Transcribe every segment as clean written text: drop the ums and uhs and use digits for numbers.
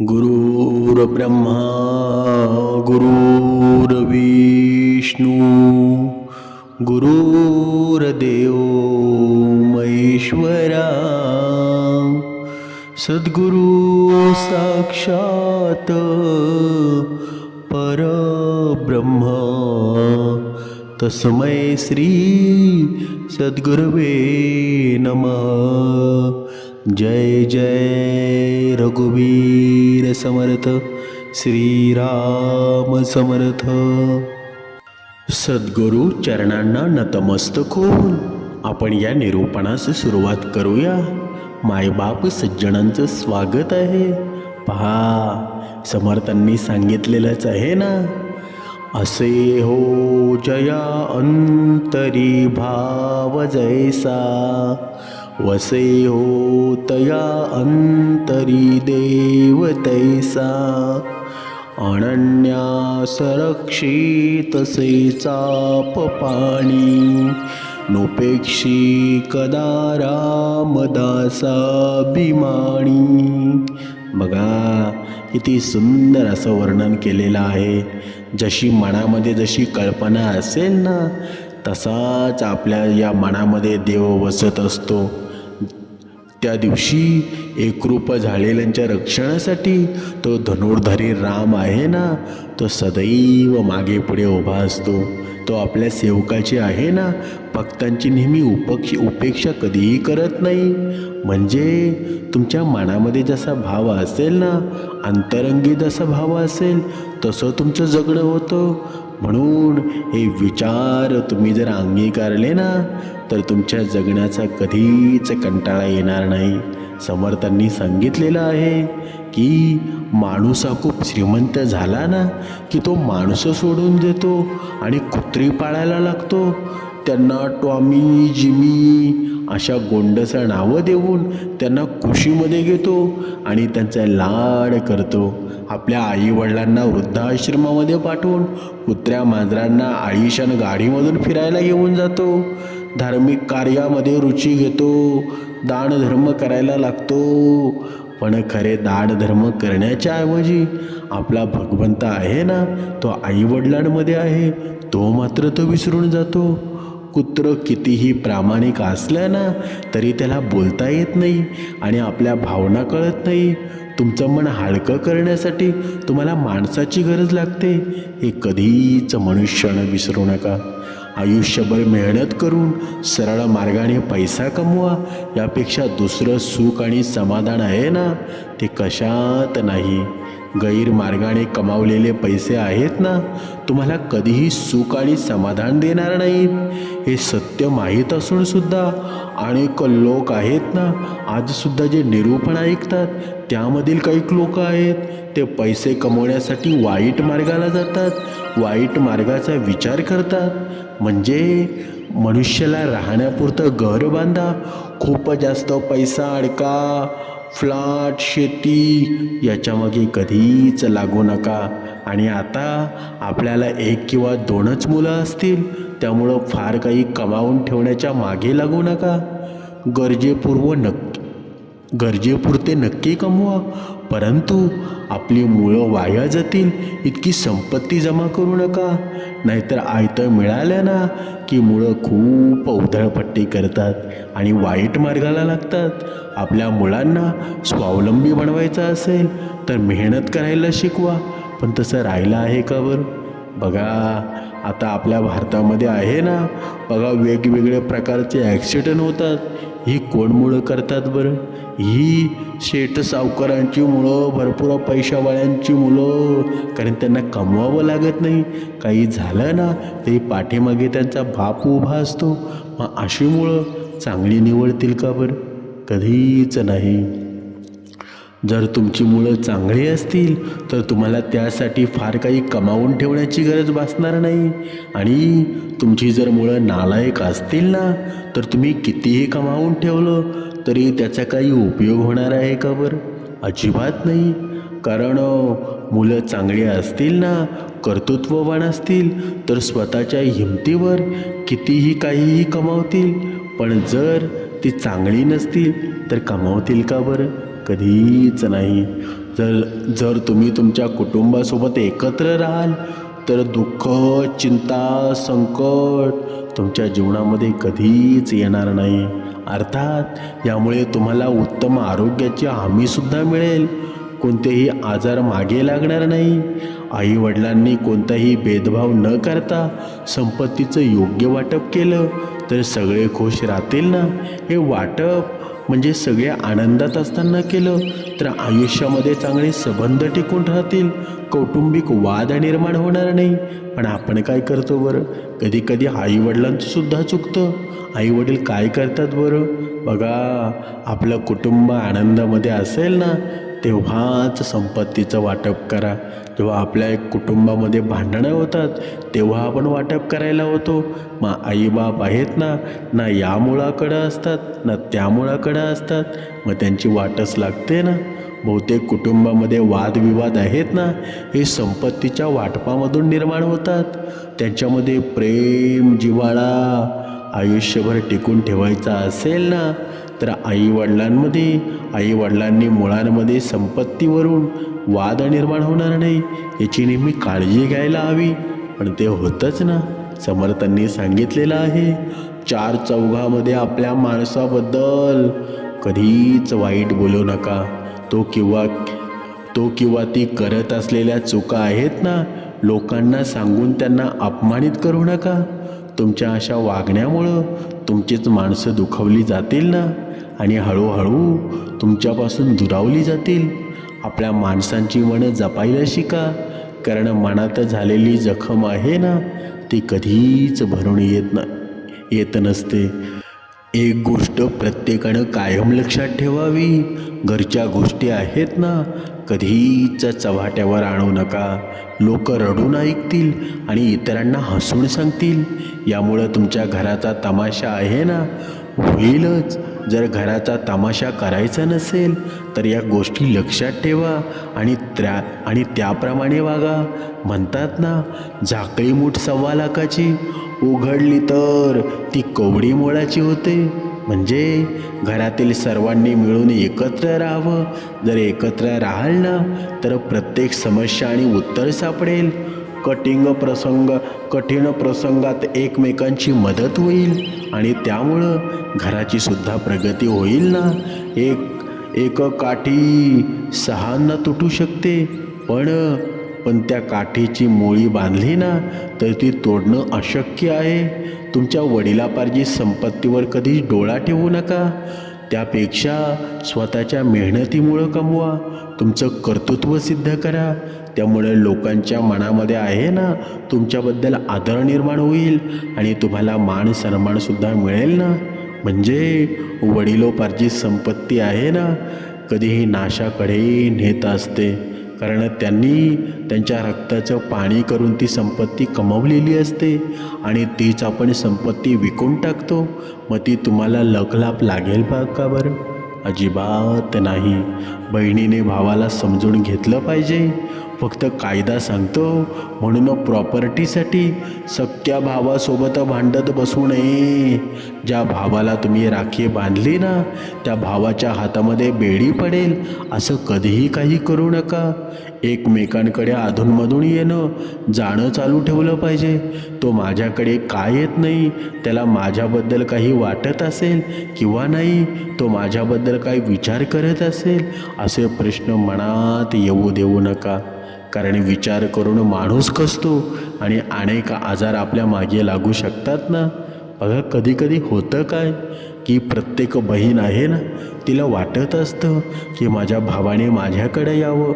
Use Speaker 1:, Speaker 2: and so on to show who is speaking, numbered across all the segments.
Speaker 1: गुरुर्ब्रह्मा गुरुर्विष्णू गुरुर्देव महेश्वरा सद्गुरु साक्षात परब्रह्म तस्मै श्री सद्गुरवे नमः। जय जय रघुवीर समर्थ श्रीराम समर्थ। सद्गुरु चरणांना नतमस्तक होऊन आपण या निरूपणास सुरुवात करूया। मायबाप सज्जनांचं स्वागत आहे। पहा, समर्थांनी सांगितलेलंच आहे ना, असे हो जया अंतरी भाव जैसा, वसे हो तया अंतरी देव तैसा, अनन्यास रक्षित तसे चाप पाणी, नोपेक्षी कदा रामदासा अभिमानी। बघा, किती सुंदर असं वर्णन केलेलं आहे। जशी मनामध्ये जशी कल्पना असेल ना, तसाच आपल्या या मनामध्ये देव वसत असतो। त्या दिवशी एकरूप झालेल्यांच्या रक्षणासाठी तो धनुर्धारी राम आहे ना, तो सदैव मागे पुढे उभा असतो। तो आपल्या सेवकाची आहे ना, भक्तांची नेहमी उपेक्षा कधीही करत नाही। म्हणजे तुमच्या मनामध्ये जसा भाव असेल ना, अंतरंगी जसा भाव असेल तसं तुमचं जगणं होतं। म्हणून हे विचार तुम्ही जर अंगीकारले ना, तर तुमच्या जगण्याचा कधीच कंटाळा येणार नाही। समर्थांनी सांगितलेलं आहे की माणूस हा खूप श्रीमंत झाला ना, की तो माणूस सोडून देतो आणि कुत्री पाळायला लागतो। त्यांना टॉमी जिमी अशा गोंडसं नावं देऊन त्यांना कुशीमध्ये घेतो आणि त्यांचा लाड करतो। आपल्या आईवडिलांना वृद्धाश्रमामध्ये पाठवून कुत्र्या मांजरांना आळीशान गाडीमधून फिरायला घेऊन जातो। धार्मिक कार्यामध्ये रुची घेतो, दानधर्म करायला लागतो। पण खरे दानधर्म करण्याच्या ऐवजी आपला भगवंत आहे ना, तो आईवडिलांमध्ये आहे, तो मात्र तो विसरून जातो। कुत्र कितीही प्रामाणिक असलं ना, तरी त्याला बोलता येत नाही आणि आपल्या भावना कळत नाही। तुमचं मन हलकं करण्यासाठी तुम्हाला माणसाची गरज लागते, हे कधीच मनुष्यानं विसरू नका। आयुष्यभर मेहनत करून सरळ मार्गाने पैसा कमवा, यापेक्षा दुसरं सुख आणि समाधान आहे ना, ते कशात नाही। गैरमार्गाने कमावलेले पैसे आहेत ना, तुम्हाला कधीही सुख आणि समाधान देणार नाहीत। हे सत्य माहीत असून सुद्धा अनेक लोक आहेत ना, आजसुद्धा जे निरूपण ऐकतात त्यामधील काही लोक आहेत, ते पैसे कमवण्यासाठी वाईट मार्गाला जातात, वाईट मार्गाचा विचार करतात। म्हणजे मनुष्याला राहण्यापुरतं घर बांधा, खूप जास्त पैसा अडका, फ्लॅट, शेती याच्यामागे कधीच लागू नका। आणि आता आपल्याला 1 किंवा 2च मुलं असतील, त्यामुळं फार काही कमावून ठेवण्याच्या मागे लागू नका। गरजेपुरते नक्की कमवा, परंतु आपली मुलं वाया जातील इतकी संपत्ती जमा करू नका। नाहीतर आयतं मिळालं ना, की मुलं खूप उधळपट्टी करतात आणि वाईट मार्गाला लागतात। आपल्या मुलांना स्वावलंबी बनवायचं असेल तर मेहनत करायला शिकवा, पण तसं राहिलं आहे का बरं? बघा, आता आपल्या भारतामध्ये आहे ना, बघा वेगवेगळ्या प्रकारचे ॲक्सिडेंट होतात। ही कोण मुळं करतात बरं? ही शेठ सावकारांची मुलं, भरपूर पैशावाल्यांची मुलं, कारण त्यांना कमवावं लागत नाही। काही झालं ना, तरी पाठीमागे त्यांचा बाप उभा असतो। मग अशी मुलं चांगली निवडतील का बरं? कधीच नाही। जर तुमची मुलं चांगली असतील तर तुम्हाला त्यासाठी फार काही कमावून ठेवण्याची गरज भासणार नाही। आणि तुमची जर मुलं नालायक असतील ना, तर तुम्ही कितीही कमावून ठेवलं तरी त्याचा काही उपयोग होणार आहे का बरं? अजिबात नाही। कारण मुलं चांगली असतील ना, कर्तृत्ववान असतील, तर स्वतःच्या हिमतीवर कितीही काहीही कमावतील। पण जर ती चांगली नसतील तर कमावतील का बरं? कधीच नाही। जर जर तुम्ही तुमच्या कुटुंबासोबत एकत्र राहाल तर दुःख, चिंता, संकट तुमच्या जीवनामध्ये कधीच येणार नाही. अर्थात यामुळे तुम्हाला उत्तम आरोग्याची हमीसुद्धा मिळेल. कोणतेही आजार मागे लागणार नाही. आईवडिलांनी कोणताही भेदभाव न करता संपत्तीचं योग्य वाटप केलं तर सगळे खुश राहतील ना. हे वाटप म्हणजे सगळे आनंदात असताना केलं तर आयुष्यामध्ये चांगले संबंध टिकून राहतील, कौटुंबिक वाद निर्माण होणार नाही. पण आपण काय करतो बरं? कधी कधी आईवडिलांचं सुद्धा चुकतं. आईवडील काय करतात बरं? बघा, आपलं कुटुंब आनंदामध्ये असेल ना तेव्हाच संपत्तीचं वाटप करा. जेव्हा आपल्या एक कुटुंबामध्ये भांडणं होतात तेव्हा आपण वाटप करायला होतो. मग आईबाप आहेत ना, ना या मुळाकडं असतात ना त्या मुळाकडं असतात, मग त्यांची वाटच लागते ना. बहुतेक कुटुंबामध्ये वादविवाद आहेत ना, हे संपत्तीच्या वाटपामधून निर्माण होतात. त्यांच्यामध्ये प्रेम, जिव्हाळा आयुष्यभर टिकून ठेवायचा असेल ना तर आईवडिलांनी मुलांमध्ये संपत्तीवरून वाद निर्माण होणार नाही याची नेहमी काळजी घ्यायला हवी. पण ते होतंच ना. समर्थांनी सांगितलेलं आहे, चार चौघामध्ये आपल्या माणसाबद्दल कधीच वाईट बोलू नका. तो किंवा ती करत असलेल्या चुका आहेत ना, लोकांना सांगून त्यांना अपमानित करू नका. तुमच्या अशा वागण्यामुळं तुमचीच माणसं दुखावली जातील ना आणि हळूहळू तुमच्यापासून दुरावली जातील. आपल्या माणसांची मनं जपायला शिका, कारण मनात झालेली जखम आहे ना ती कधीच भरून येत नसते. एक गोष्ट प्रत्येकानं कायम लक्षात ठेवावी, घरच्या गोष्टी आहेत ना कधीच चव्हाट्यावर आणू नका. लोक रडून ऐकतील आणि इतरांना हसून सांगतील. यामुळं तुमच्या घराचा तमाशा आहे ना होईलच. जर घराचा तमाशा करायचा नसेल तर या गोष्टी लक्षात ठेवा आणि त्याप्रमाणे वागा. म्हणतात ना, झाकळी मूठ 1.25 लाखाची, उघडली तर ती कवडी मोलाची होते. म्हणजे घरातील सर्वांनी मिळून एकत्र राहावं. जर एकत्र राहाल ना तर प्रत्येक समस्या आणि उत्तर सापडेल. कठीण प्रसंगात एकमेकांची मदत होईल आणि त्यामुळं घराची सुद्धा प्रगती होईल ना. एक काठी 6 तुटू शकते, पण त्या काठीची मोळी बांधली ना तर ती तोडणं अशक्य आहे. तुमच्या वडिलापार्जित संपत्तीवर कधीच डोळा ठेवू नका. त्यापेक्षा स्वतःच्या मेहनतीमुळं कमवा, तुमचं कर्तृत्व सिद्ध करा. त्यामुळे लोकांच्या मनामध्ये आहे ना तुमच्याबद्दल आदर निर्माण होईल आणि तुम्हाला मान सन्मानसुद्धा मिळेल ना. म्हणजे वडिलोपार्जित संपत्ती आहे ना कधीही नाशाकडे नेत असते, कारण त्यांनी त्यांच्या रक्ताचं पाणी करून ती संपत्ती कमवलेली असते आणि तीच आपण संपत्ती विकून टाकतो. मग ती तुम्हाला लखलाप लागेल का बरं? अजिबात नाही. बहिणीने भावाला समजून घेतलं पाहिजे. फक्त कायदा सांगतो म्हणून प्रॉपर्टीसाठी सख्या भावासोबत भांडत बसू नये. ज्या भावाला तुम्ही राखी बांधली ना त्या भावाच्या हातामध्ये बेडी पडेल असं कधीही काही करू नका. एकमेकांकडे अधूनमधून येणं जाणं चालू ठेवलं पाहिजे. तो माझ्याकडे काय येत नाही, त्याला माझ्याबद्दल काही वाटत असेल किंवा नाही, तो माझ्याबद्दल काही विचार करत असेल, असे प्रश्न मनात येऊ देऊ नका. कारण विचार करून माणूस कसतो आणि अनेक आजार आपल्या मागे लागू शकतात ना. बघा, कधी कधी होतं काय की प्रत्येक बहीण आहे ना तिला वाटत असतं की माझ्या भावाने माझ्याकडे यावं,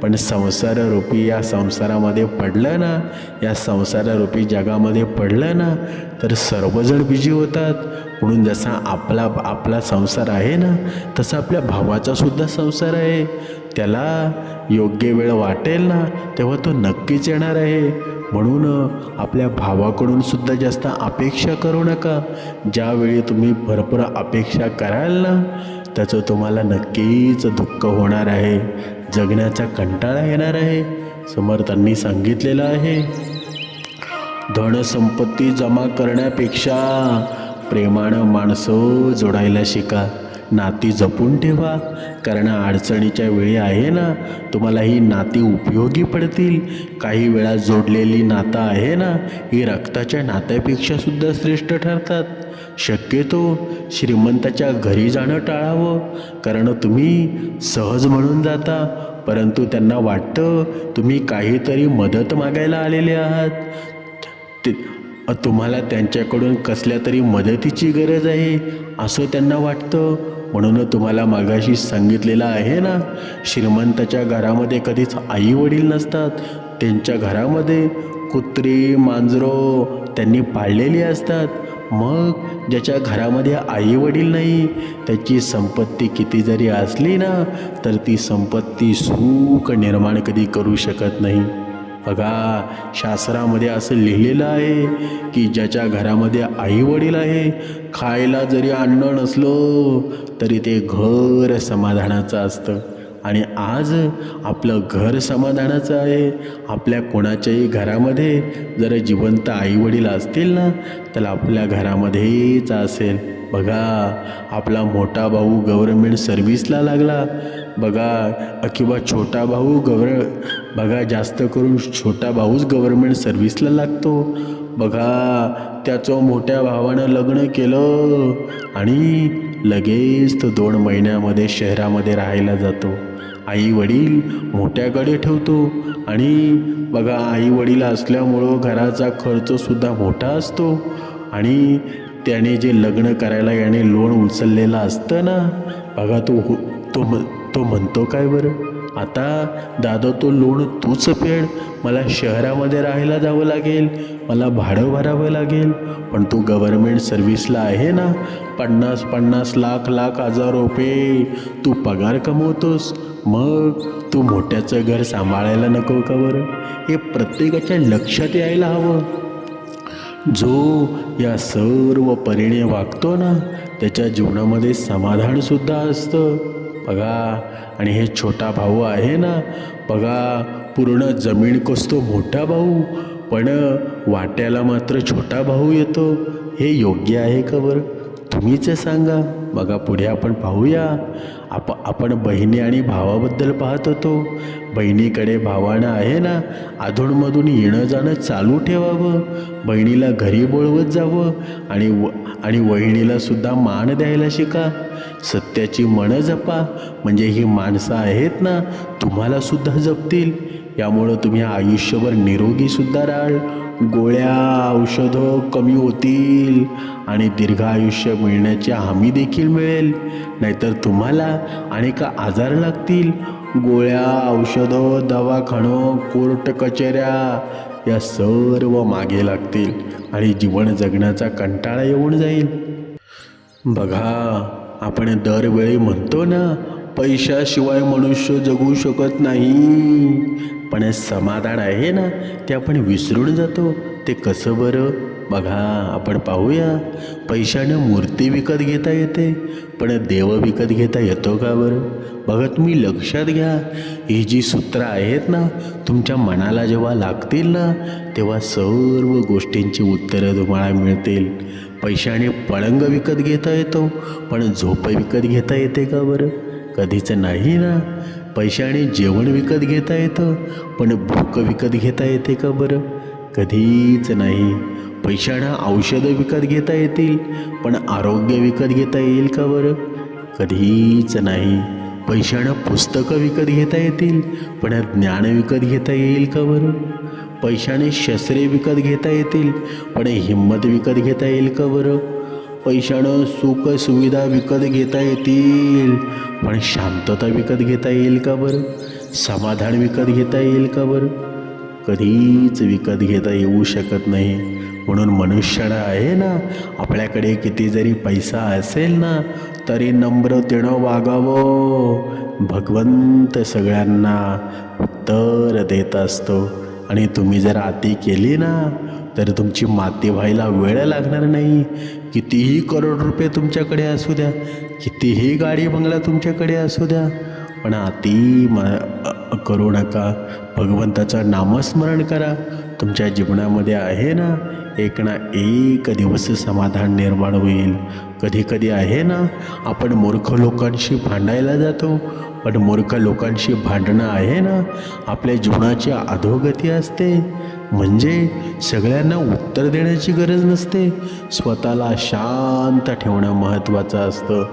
Speaker 1: पण संसाररूपी या संसारामध्ये पडलं ना, या संसाररूपी जगामध्ये पडलं ना तर सर्वजण बिझी होतात. म्हणून जसा आपला संसार आहे ना तसा आपल्या भावाचा सुद्धा संसार आहे. त्याला योग्य वेळ वाटेल ना तेव्हा तो नक्कीच येणार आहे. म्हणून आपल्या भावाकडून सुद्धा जास्त अपेक्षा करू नका. ज्यावेळी तुम्ही भरपूर अपेक्षा कराल ना त्याचं तुम्हाला नक्कीच दुःख होणार आहे, जगण्याचा कंटाळा येणार आहे. समर्थांनी सांगितलेलं आहे, धनसंपत्ती जमा करण्यापेक्षा प्रेमानं माणसं जोडायला शिका. नाती जपून ठेवा, कारण अडचणीच्या वेळी आहे ना तुम्हाला ही नाती उपयोगी पडतील. काही वेळा जोडलेली नातं आहे ना ही रक्ताच्या नात्यापेक्षा सुद्धा श्रेष्ठ ठरतात. शक्यतो श्रीमंताच्या घरी जाणं टाळावं, कारण तुम्ही सहज म्हणून जाता, परंतु त्यांना वाटतं तुम्ही काहीतरी मदत मागायला आलेले आहात. तुम्हाला त्यांच्याकडून कसल्या तरी मदतीची गरज आहे असं त्यांना वाटतं. म्हणून तुम्हाला मागाशी सांगितलेलं आहे ना, श्रीमंताच्या घरामध्ये कधीच आई वडील नसतात. त्यांच्या घरामध्ये कुत्री मांजरं त्यांनी पाळलेली असतात. मग ज्याच्या घरामध्ये आई वडील नाही, त्याची संपत्ती किती जरी असली ना तर ती संपत्ती सुख निर्माण कधी करू शकत नाही. बघा, शास्त्रामध्ये असं लिहिलेलं आहे की ज्याच्या घरामध्ये आई वडील आहे, खायला जरी अन्न नसलं तरी ते घर समाधानाचं असतं. आणि आज आपलं घर समाधानाचं आहे. आपल्या कोणाच्याही घरामध्ये जर जिवंत आईवडील असतील ना तर आपल्या घरामध्येच असेल. बघा, आपला मोठा भाऊ गव्हर्नमेंट सर्व्हिसला लागला, बघा, किंवा छोटा भाऊ बघा, जास्त करून छोटा भाऊच गव्हर्नमेंट सर्व्हिसला लागतो. बघा, त्याचं मोठ्या भावानं लग्न केलं आणि लगेच तो 2 महिन्यामध्ये शहरामध्ये राहायला जातो. आई वडील मोठ्याकडे ठेवतो आणि बघा, आई वडील असल्यामुळं घराचा खर्चसुद्धा मोठा असतो. आणि त्याने जे लग्न करायला याने लोन उचललेलं असतं ना, बघा, तो म्हणतो काय बरं, आता दादा तो लोन तूच फेड, मला शहरामध्ये राहायला जावं लागेल, मला भाडं भरावं लागेल. पण तू गव्हर्नमेंट सर्व्हिसला आहे ना, 50-50 लाख हजार रुपये तू पगार कमवतोस, मग तू मोठ्याचं घर सांभाळायला नको का बरं? हे प्रत्येकाच्या लक्षात यायला हवं. जो या सर्व परीने वागतो ना त्याच्या जीवनामध्ये समाधानसुद्धा असतं. बघा, आणि हे छोटा भाऊ आहे ना, बघा, पूर्ण जमीन कसतो मोठा भाऊ, पण वाट्याला मात्र छोटा भाऊ येतो. हे योग्य आहे का बरं? तुम्हीच सांगा. बघा, पुढे आपण पाहूया. आपण बहिणी आणि भावाबद्दल पाहत होतो. बहिणीकडे भावानं आहे ना अधूनमधून येणं जाणं चालू ठेवावं, बहिणीला घरी बोलवत जावं आणि वहिनीला सुद्धा मान द्यायला शिका. सत्याची मन जपा, म्हणजे ही माणसं आहेत ना तुम्हाला सुद्धा जपतील. यामुळं तुम्ही आयुष्यभर निरोगीसुद्धा राहाल, गोळ्या औषधं कमी होतील आणि दीर्घ आयुष्य मिळण्याची हमी देखील मिळेल. नाहीतर तुम्हाला अनेक आजार लागतील. गोळ्या औषधं, दवाखानं, कोर्ट कचेऱ्या या सर्व मागे लागतील आणि जीवन जगण्याचा कंटाळा येऊन जाईल. बघा, आपण दरवेळी म्हणतो ना, पैशाशिवाय मनुष्य जगू शकत नाही, पण समाधान आहे ना ते आपण विसरून जातो. ते कसं बरं? बघा, आपण पाहूया. पैशानं मूर्ती विकत घेता येते, पण देव विकत घेता येतो का बरं? बघा, तुम्ही लक्षात घ्या, ही जी सूत्र आहेत ना तुमच्या मनाला जेव्हा लागतील ना तेव्हा सर्व गोष्टींची उत्तरं तुम्हाला मिळतील. पैशाने पलंग विकत घेता येतो, पण झोप विकत घेता येते का बरं? कधीच नाही ना. पैशाने जेवण विकत घेता येतं, पण भूक विकत घेता येते का बरं? कधीच नाही. पैशानं औषधं विकत घेता येतील, पण आरोग्य विकत घेता येईल का बरं? कधीच नाही. पैशानं पुस्तकं विकत घेता येतील, पण ज्ञान विकत घेता येईल का बरं? पैशाने शस्त्रे विकत घेता येतील, पण हिंमत विकत घेता येईल का बरं? पैशानं सुख सुविधा विकत घेता येतील, पण शांतता विकत घेता येईल का बरं? समाधान विकत घेता येईल का बरं? कधीच विकत घेता येऊ शकत नाही. म्हणून मनुष्याला आहे ना, आपल्याकडे किती जरी पैसा असेल ना तरी नम्रतेनं वागावं. भगवंत सगळ्यांना उत्तर देत असतो आणि तुम्ही जर अति केली ना तर तुमची माती व्हायला वेळ लागणार नाही. कितीही करोड रुपये तुमच्याकडे असू द्या, कितीही गाडी बंगला तुमच्याकडे असू द्या, पण अति करू नका. भगवंताचं नामस्मरण करा, तुमच्या जीवनामध्ये आहे ना, एक ना एक दिवस समाधान निर्माण होईल. कधी कधी आहे ना, आपण मूर्ख लोकांशी भांडायला जातो, पण मूर्ख लोकांशी भांडणं आहे ना, आपल्या जीवनाची अधोगती असते. म्हणजे सगळ्यांना उत्तर देण्याची गरज नसते, स्वतःला शांत ठेवणं महत्त्वाचं असतं.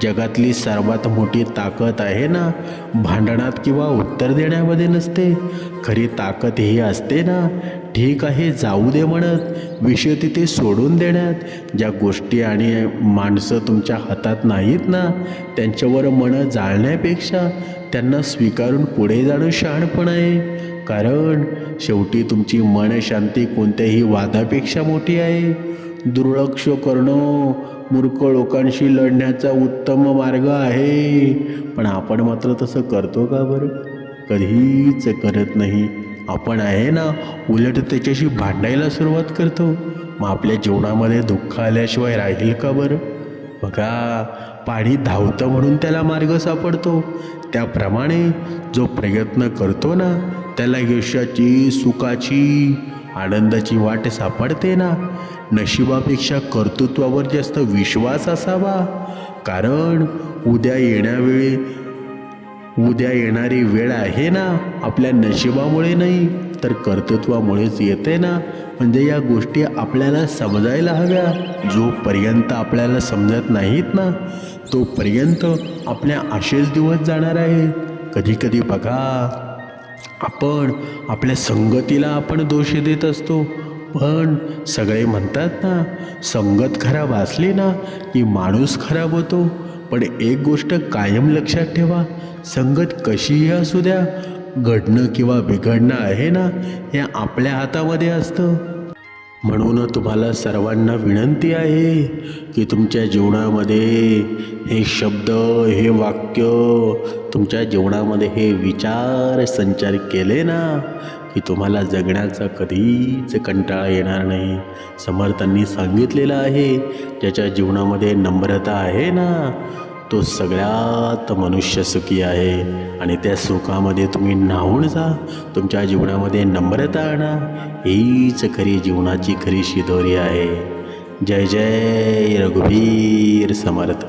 Speaker 1: जगातली सर्वात मोठी ताकद आहे ना, भांडणात किंवा उत्तर देण्यामध्ये नसते. खरी ताकद ही असते ना, ठीक आहे जाऊ दे म्हणत विषय तिथे सोडून देण्यात. ज्या गोष्टी आणि माणसं तुमच्या हातात नाहीत ना, त्यांच्यावर मनं जाळण्यापेक्षा त्यांना स्वीकारून पुढे जाणं शहाणपण आहे. कारण शेवटी तुमची मनशांती कोणत्याही वादापेक्षा मोठी आहे. दुर्लक्ष करणं मूर्ख लोकांशी लढण्याचा उत्तम मार्ग आहे. पण आपण मात्र तसं करतो का बरं? कधीच करत नाही. आपण आहे ना, उलट त्याच्याशी भांडायला सुरुवात करतो. मग आपल्या जीवनामध्ये दुःख आल्याशिवाय राहील का बरं? बघा, पाणी धावतं म्हणून त्याला मार्ग सापडतो. त्याप्रमाणे जो प्रयत्न करतो ना, त्याला यशाची, सुखाची, आनंदाची वाट सापडते ना. नशिबापेक्षा कर्तृत्वावर जास्त विश्वास असावा. कारण उद्या येणारी वेळ आहे ना, आपल्या नशिबामुळे नाही तर कर्तृत्वामुळेच येते ना. म्हणजे या गोष्टी आपल्याला समजायला हव्या. जोपर्यंत आपल्याला समजत नाहीत ना, तोपर्यंत आपल्या असेच दिवस जाणार आहेत. कधी कधी बघा, आपण आपल्या संगतीला आपण दोष देत असतो. पण सगळे म्हणतात ना, संगत खराब असली ना की माणूस खराब होतो. पण एक गोष्ट कायम लक्षात ठेवा, संगत कशीही असू द्या, घडणं किंवा बिघडणं आहे ना, हे आपल्या हातामध्ये असतं. म्हणून तुम्हाला सर्वांना विनंती आहे की तुमच्या जीवनामध्ये हे शब्द, हे वाक्य, तुमच्या जीवनामध्ये हे विचार संचार केले ना, की तुम्हाला जगण्याचा कधीच कंटाळा येणार नाही. समर्थांनी सांगितलेलं आहे, ज्याच्या जीवनामध्ये नम्रता आहे ना, तो सगळ्यात मनुष्य सुखी आहे. आणि त्या सुखामध्ये तुम्ही न्हावून जा. तुमच्या जीवनामध्ये नम्रता आणा. हीच खरी जीवनाची खरी शिदोरी आहे. जय जय रघुवीर समर्थ.